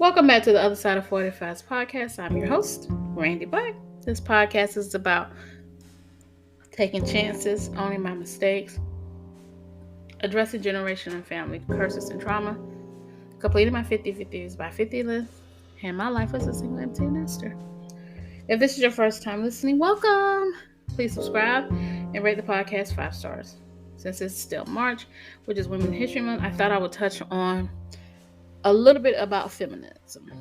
Welcome back to the Other Side of 45's podcast. I'm your host, Randy Black. This podcast is about taking chances, owning my mistakes, addressing generation and family curses and trauma, completing my 50/50s by 50 list, and my life as a single empty nester. If this is your first time listening, welcome. Please subscribe and rate the podcast 5 stars. Since it's still March, which is Women's History Month, I thought I would touch on a little bit about feminism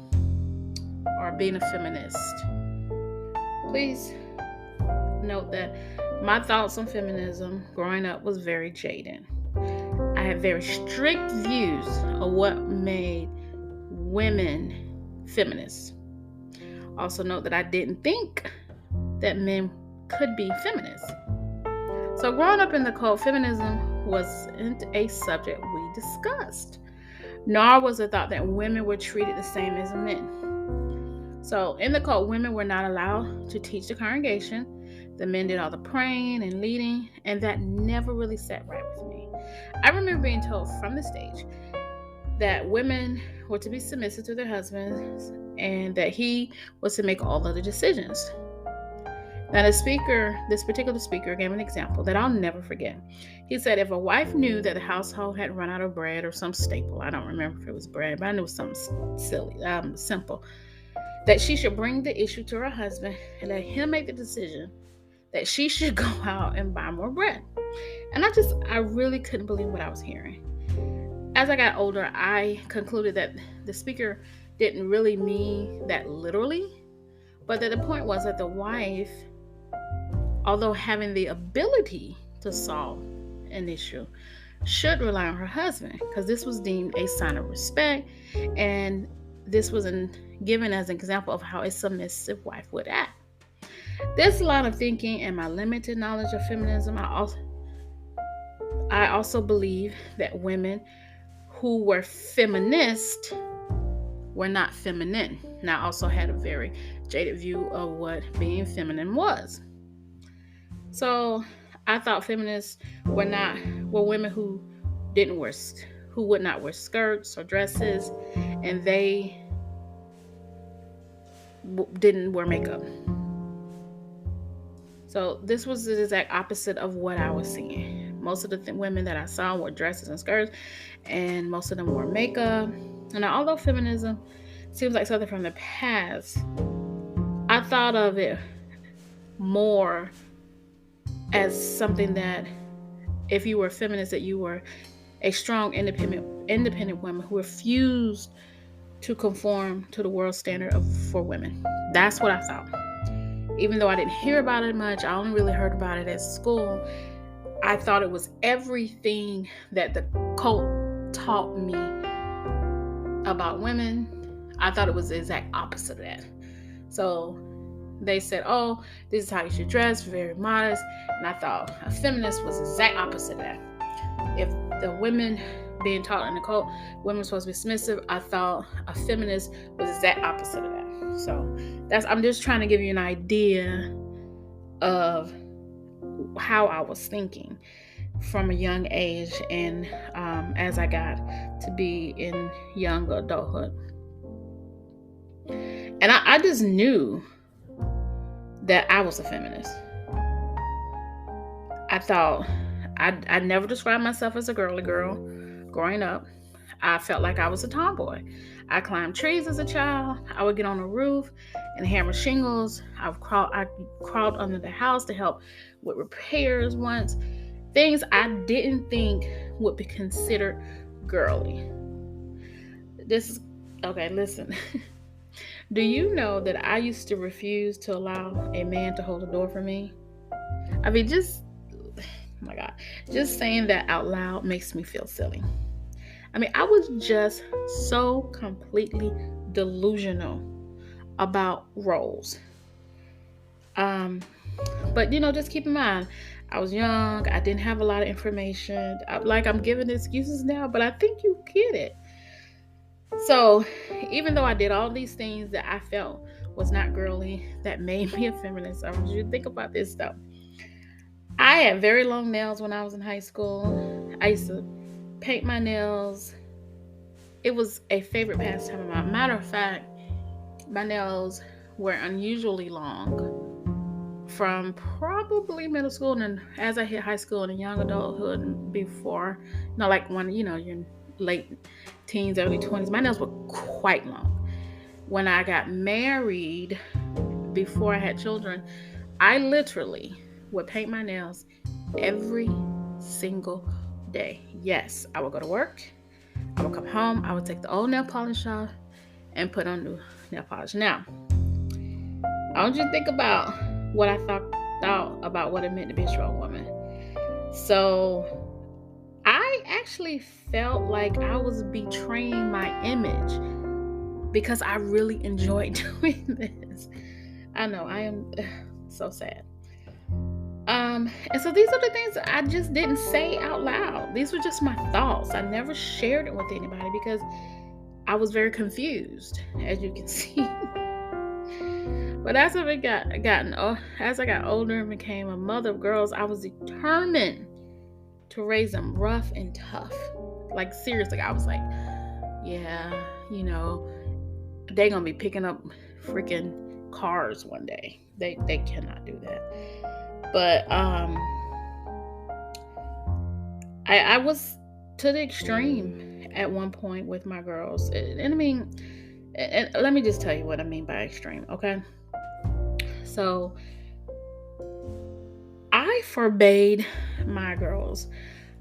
or being a feminist. Please note that my thoughts on feminism growing up was very jaded. I had very strict views of what made women feminists. Also note that I didn't think that men could be feminists. So growing up in the cult, feminism wasn't a subject we discussed, nor was it thought that women were treated the same as men. So in the cult, women were not allowed to teach the congregation. The men did all the praying and leading, and that never really sat right with me. I remember being told from the stage that women were to be submissive to their husbands and that he was to make all of the decisions. Now this particular speaker gave an example that I'll never forget. He said if a wife knew that the household had run out of bread or some staple, I don't remember if it was bread, but I knew it was something simple, that she should bring the issue to her husband and let him make the decision that she should go out and buy more bread. And I really couldn't believe what I was hearing. As I got older, I concluded that the speaker didn't really mean that literally, but that the point was that the wife, although having the ability to solve an issue, should rely on her husband, because this was deemed a sign of respect, and this was given as an example of how a submissive wife would act. This line of thinking and my limited knowledge of feminism, I also believe that women who were feminist were not feminine. And I also had a very jaded view of what being feminine was. So I thought feminists were women who would not wear skirts or dresses, and they didn't wear makeup. So this was the exact opposite of what I was seeing. Most of the women that I saw wore dresses and skirts, and most of them wore makeup. And although feminism seems like something from the past, I thought of it more as something that if you were a feminist, that you were a strong, independent woman who refused to conform to the world standard for women. That's what I thought. Even though I didn't hear about it much, I only really heard about it at school. I thought it was everything that the cult taught me about women. I thought it was the exact opposite of that. So they said, oh, this is how you should dress, very modest. And I thought a feminist was the exact opposite of that. If the women being taught in the cult, women were supposed to be submissive, I thought a feminist was the exact opposite of that. So I'm just trying to give you an idea of how I was thinking from a young age, and as I got to be in young adulthood. And I just knew that I was a feminist. I thought I never described myself as a girly girl growing up. I felt like I was a tomboy. I climbed trees as a child. I would get on the roof and hammer shingles. I crawled under the house to help with repairs once. Things I didn't think would be considered girly. Okay, listen. Do you know that I used to refuse to allow a man to hold the door for me? I mean, just saying that out loud makes me feel silly. I mean, I was just so completely delusional about roles. But just keep in mind, I was young. I didn't have a lot of information. I'm giving excuses now, but I think you get it. So even though I did all these things that I felt was not girly, that made me a feminist, I want you to think about this stuff. I had very long nails when I was in high school. I used to paint my nails. it was a favorite pastime of mine. Matter of fact, my nails were unusually long from probably middle school, and then as I hit high school and young adulthood and before, like when you're in late teens, early 20s, my nails were quite long. When I got married, before I had children, I literally would paint my nails every single day. Yes, I would go to work, I would come home, I would take the old nail polish off and put on new nail polish. Now, I want you to think about what I thought about what it meant to be a strong woman. So I actually felt like I was betraying my image because I really enjoyed doing this. I know, I am so sad. And so these are the things I just didn't say out loud. These were just my thoughts. I never shared it with anybody because I was very confused, as you can see. But as I got older and became a mother of girls, I was determined to raise them rough and tough. Like, seriously, I was like, yeah, they're gonna be picking up freaking cars one day. They cannot do that. But I was to the extreme at one point with my girls, and I mean, and let me just tell you what I mean by extreme, okay? So I forbade my girls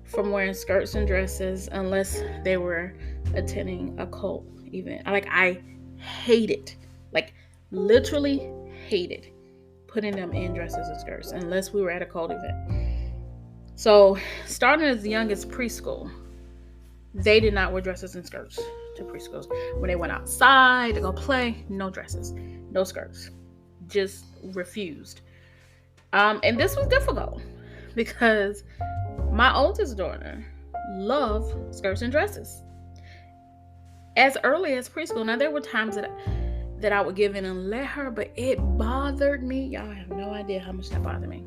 from wearing skirts and dresses unless they were attending a cult event. I hated, literally hated putting them in dresses and skirts unless we were at a cult event. So starting as young as preschool, they did not wear dresses and skirts to preschools. When they went outside to go play, no dresses, no skirts, just refused. And this was difficult because my oldest daughter loved skirts and dresses as early as preschool. Now, there were times that I would give in and let her, but it bothered me. Y'all have no idea how much that bothered me.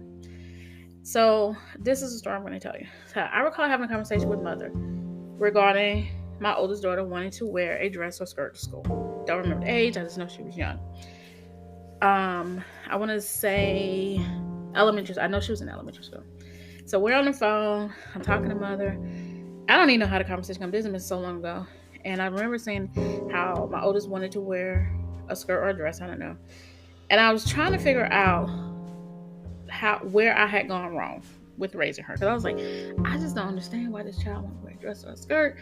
So this is a story I'm going to tell you. So I recall having a conversation with mother regarding my oldest daughter wanting to wear a dress or skirt to school. Don't remember the age. I just know she was young. I want to say elementary. I know she was in elementary school. So we're on the phone. I'm talking to mother. I don't even know how the conversation comes. This has been so long ago. And I remember saying how my oldest wanted to wear a skirt or a dress. I don't know. And I was trying to figure out where I had gone wrong with raising her. Because I was like, I just don't understand why this child wants to wear a dress or a skirt.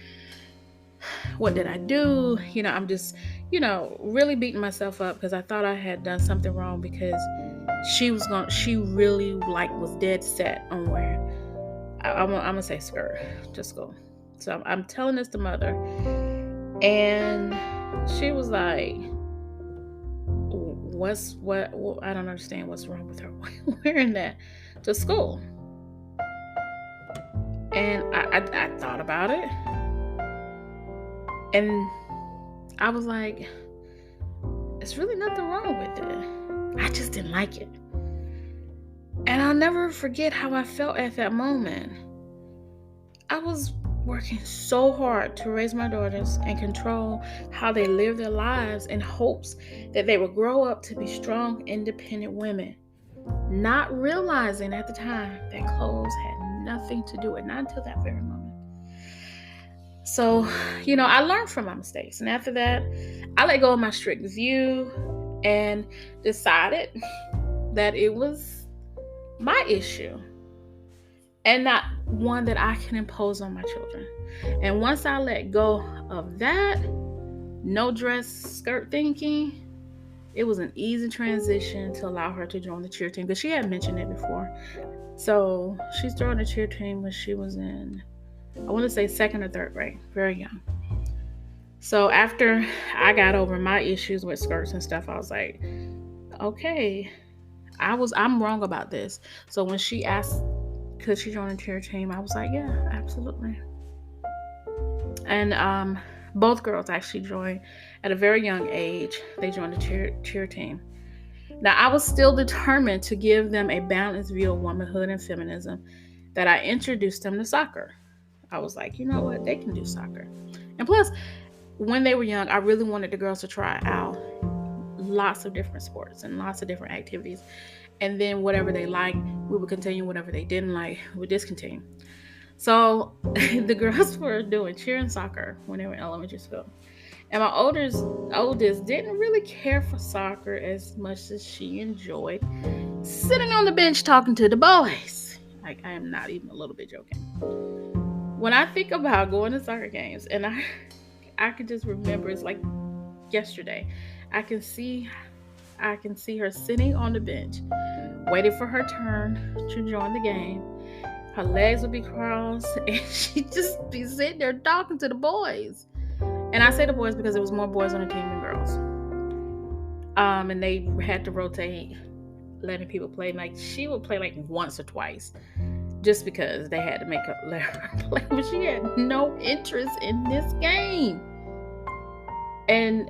What did I do? I'm just, really beating myself up because I thought I had done something wrong because she really was dead set on wearing, I'm going to say skirt to school. So I'm telling this to mother, and she was like, what I don't understand what's wrong with her wearing that to school. And I thought about it, and I was like, it's really nothing wrong with it. I just didn't like it. And I'll never forget how I felt at that moment. I was working so hard to raise my daughters and control how they live their lives in hopes that they would grow up to be strong, independent women, not realizing at the time that clothes had nothing to do with it, not until that very moment. So, I learned from my mistakes. And after that, I let go of my strict view and decided that it was my issue and not one that I can impose on my children. And once I let go of that, no dress, skirt thinking, it was an easy transition to allow her to join the cheer team because she had mentioned it before. So she's joined the cheer team when she was in, I want to say, 2nd or 3rd grade, very young. So after I got over my issues with skirts and stuff, I was like, okay, I'm wrong about this. So when she asked, could she join the cheer team, I was like, yeah, absolutely. And both girls actually joined at a very young age. They joined the cheer team. Now, I was still determined to give them a balanced view of womanhood and feminism, that I introduced them to soccer. I was like, you know what? They can do soccer. And plus, when they were young, I really wanted the girls to try out lots of different sports and lots of different activities. And then whatever they liked, we would continue. Whatever they didn't like, we would discontinue. So the girls were doing cheer and soccer when they were in elementary school. And my oldest didn't really care for soccer as much as she enjoyed sitting on the bench talking to the boys. Like, I am not even a little bit joking. When I think about going to soccer games, and I can just remember, it's like yesterday. I can see her sitting on the bench, waiting for her turn to join the game. Her legs would be crossed, and she'd just be sitting there talking to the boys. And I say the boys because there was more boys on the team than girls. And they had to rotate, letting people play. Like, she would play like once or twice, just because they had to let her play. But she had no interest in this game. And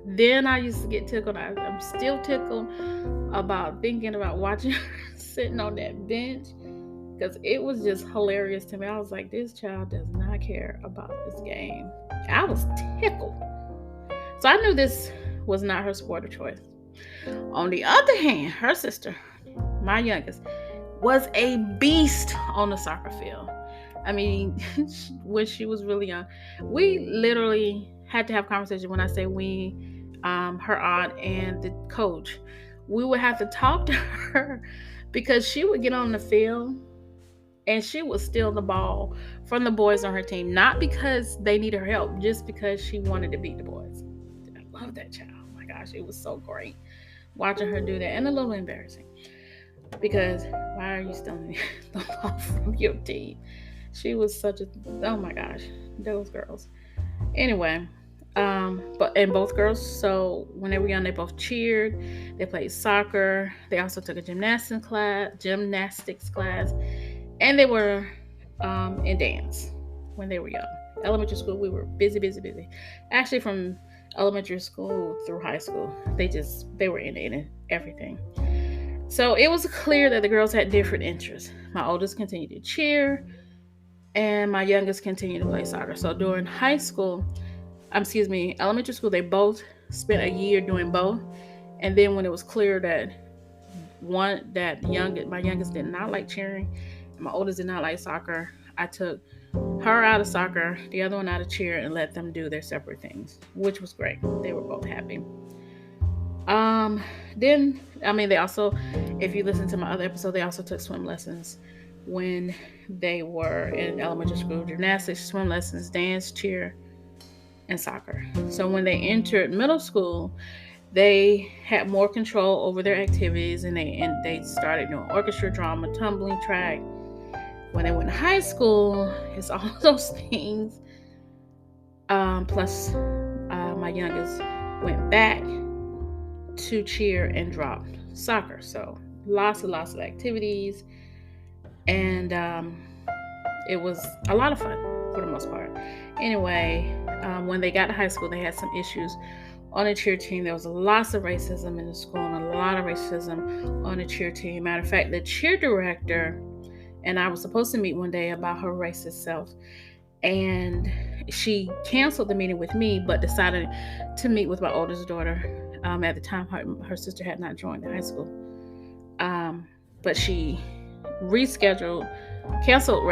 then I used to get tickled. I'm still tickled about thinking about watching her sitting on that bench, because it was just hilarious to me. I was like, this child does not care about this game. I was tickled. So I knew this was not her sport of choice. On the other hand, her sister, my youngest, was a beast on the soccer field. I mean, when she was really young, we literally had to have conversations. When I say we, her aunt and the coach, we would have to talk to her, because she would get on the field and she would steal the ball from the boys on her team, not because they needed her help, just because she wanted to beat the boys. I love that child. Oh my gosh, it was so great watching her do that, and a little embarrassing, because why are you stealing the ball from your team? She was such a, oh my gosh, those girls. Anyway, and both girls, so when they were young, they both cheered, they played soccer, they also took a gymnastics class, and they were in dance when they were young. Elementary school, we were busy. Actually, from elementary school through high school, they were in everything. So it was clear that the girls had different interests. My oldest continued to cheer, and my youngest continued to play soccer. So during elementary school, they both spent a year doing both. And then when it was clear that my youngest did not like cheering, and my oldest did not like soccer, I took her out of soccer, the other one out of cheer, and let them do their separate things, which was great. They were both happy. They also, if you listen to my other episode, they also took swim lessons when they were in elementary school: gymnastics, swim lessons, dance, cheer, and soccer. So when they entered middle school, they had more control over their activities, and they started doing orchestra, drama, tumbling, track. When they went to high school, it's all those things. Plus, my youngest went back to cheer and dropped soccer. So lots of activities, and it was a lot of fun for the most part. Anyway, when they got to high school, they had some issues on the cheer team. There was lots of racism in the school, and a lot of racism on the cheer team. Matter of fact, the cheer director and I was supposed to meet one day about her racist self, and she canceled the meeting with me, but decided to meet with my oldest daughter. At the time, her sister had not joined the high school, but she canceled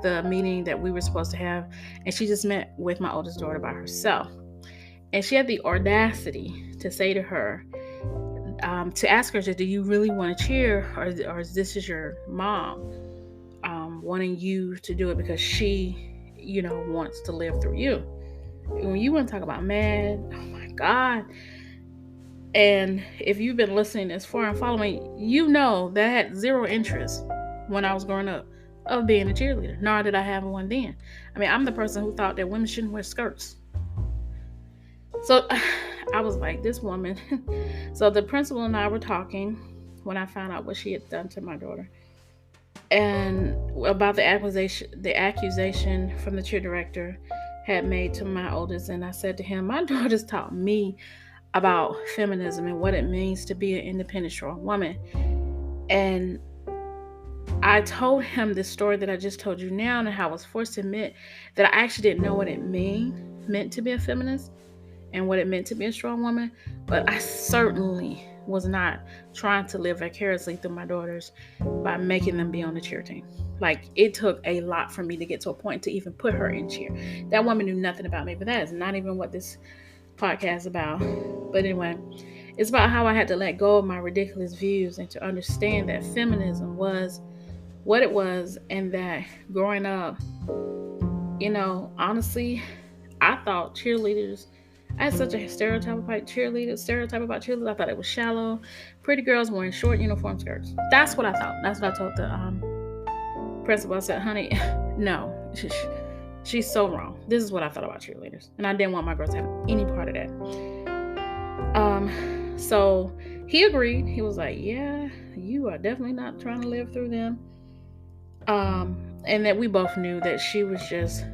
the meeting that we were supposed to have, and she just met with my oldest daughter by herself. And she had the audacity to say to her, to ask her, do you really want to cheer, or is this is your mom wanting you to do it because she, wants to live through you? When you want to talk about mad, oh my God. And if you've been listening this far and following, you know that I had zero interest when I was growing up of being a cheerleader, nor did I have one then. I mean, I'm the person who thought that women shouldn't wear skirts. So I was like, this woman. So the principal and I were talking when I found out what she had done to my daughter, and about the accusation from the cheer director had made to my oldest. And I said to him, my daughter's taught me about feminism and what it means to be an independent, strong woman. And I told him this story that I just told you now, and how I was forced to admit that I actually didn't know what it meant meant to be a feminist and what it meant to be a strong woman, but I certainly was not trying to live vicariously through my daughters by making them be on the cheer team. Like, it took a lot for me to get to a point to even put her in cheer. That woman knew nothing about me, but that is not even what this podcast is about. But anyway, it's about how I had to let go of my ridiculous views and to understand that feminism was what it was, and that growing up, honestly, I thought cheerleaders, I had such a stereotype about cheerleaders. I thought it was shallow, pretty girls wearing short uniform skirts. That's what I thought. That's what I told the principal. I said, honey, no, she's so wrong. This is what I thought about cheerleaders. And I didn't want my girls to have any part of that. So he agreed. He was like, yeah, you are definitely not trying to live through them. And that we both knew that she was just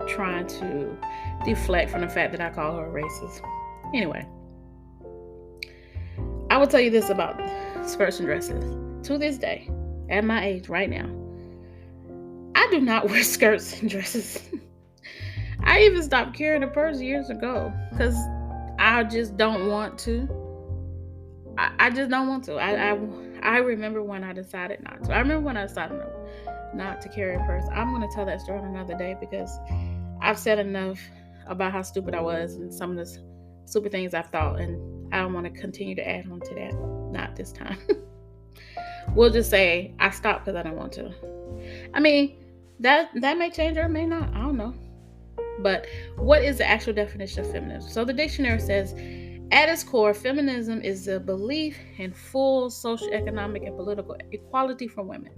trying to deflect from the fact that I call her racist. Anyway, I will tell you this about skirts and dresses. To this day, at my age right now, I do not wear skirts and dresses. I even stopped carrying a purse years ago because I just don't want to. I just don't want to. I remember when I decided not to. I remember when I decided not to carry a purse. I'm going to tell that story on another day because I've said enough about how stupid I was and some of the stupid things I've thought, and I don't want to continue to add on to that. Not this time. We'll just say I stopped because I don't want to. I mean, that may change or it may not. I don't know. But what is the actual definition of feminism? So the dictionary says, at its core, feminism is the belief in full social, economic, and political equality for women.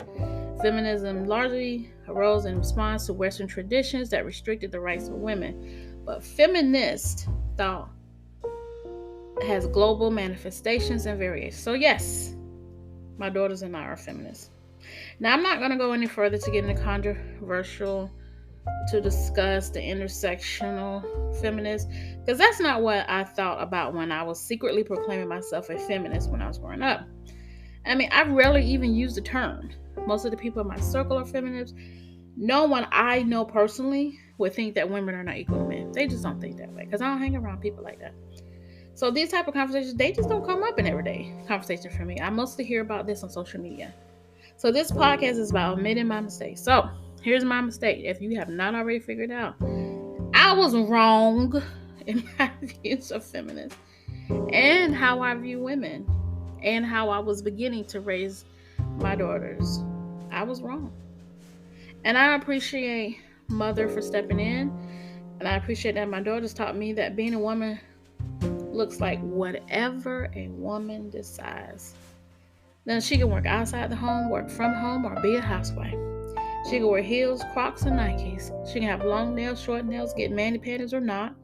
Feminism largely arose in response to Western traditions that restricted the rights of women. But feminist thought has global manifestations and variations. So yes, my daughters and I are feminists. Now, I'm not going to go any further to get into controversial to discuss the intersectional feminist, because that's not what I thought about when I was secretly proclaiming myself a feminist when I was growing up. I mean, I rarely even use the term. Most of the people in my circle are feminists. No one I know personally would think that women are not equal to men. They just don't think that way, because I don't hang around people like that. So these type of conversations, they just don't come up in everyday conversation for me. I mostly hear about this on social media. So this podcast is about admitting my mistakes. So here's my mistake. If you have not already figured out, I was wrong in my views of feminism and how I view women and how I was beginning to raise my daughters. I was wrong. And I appreciate Mother for stepping in. And I appreciate that my daughters taught me that being a woman looks like whatever a woman decides. Then she can work outside the home, work from home, or be a housewife. She can wear heels, Crocs, or Nikes. She can have long nails, short nails, get mani-pedis or not.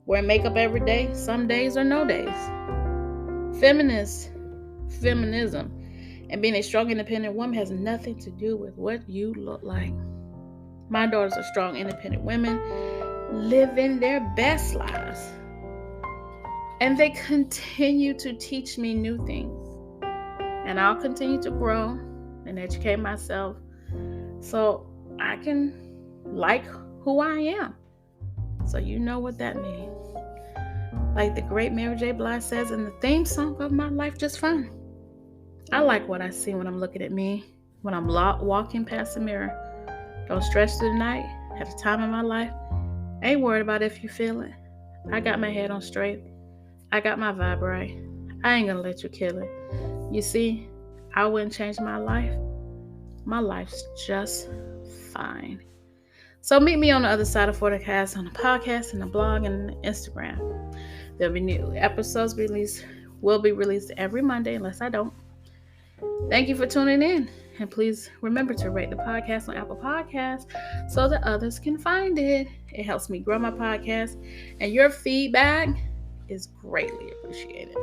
Wear makeup every day, some days or no days. Feminism, and being a strong, independent woman has nothing to do with what you look like. My daughters are strong, independent women living their best lives. And they continue to teach me new things. And I'll continue to grow and educate myself so I can like who I am. So you know what that means. Like the great Mary J. Blige says in the theme song of My Life Just Fine. I like what I see when I'm looking at me, when I'm walking past the mirror. Don't stress through the night. At a time in my life, ain't worried about if you feel it. I got my head on straight. I got my vibe right. I ain't gonna let you kill it. You see, I wouldn't change my life. My life's just fine. So meet me on the other side of Forticast on the podcast and the blog and Instagram. There'll be new episodes will be released every Monday unless I don't. Thank you for tuning in. And please remember to rate the podcast on Apple Podcasts so that others can find it. It helps me grow my podcast. And your feedback is greatly appreciated.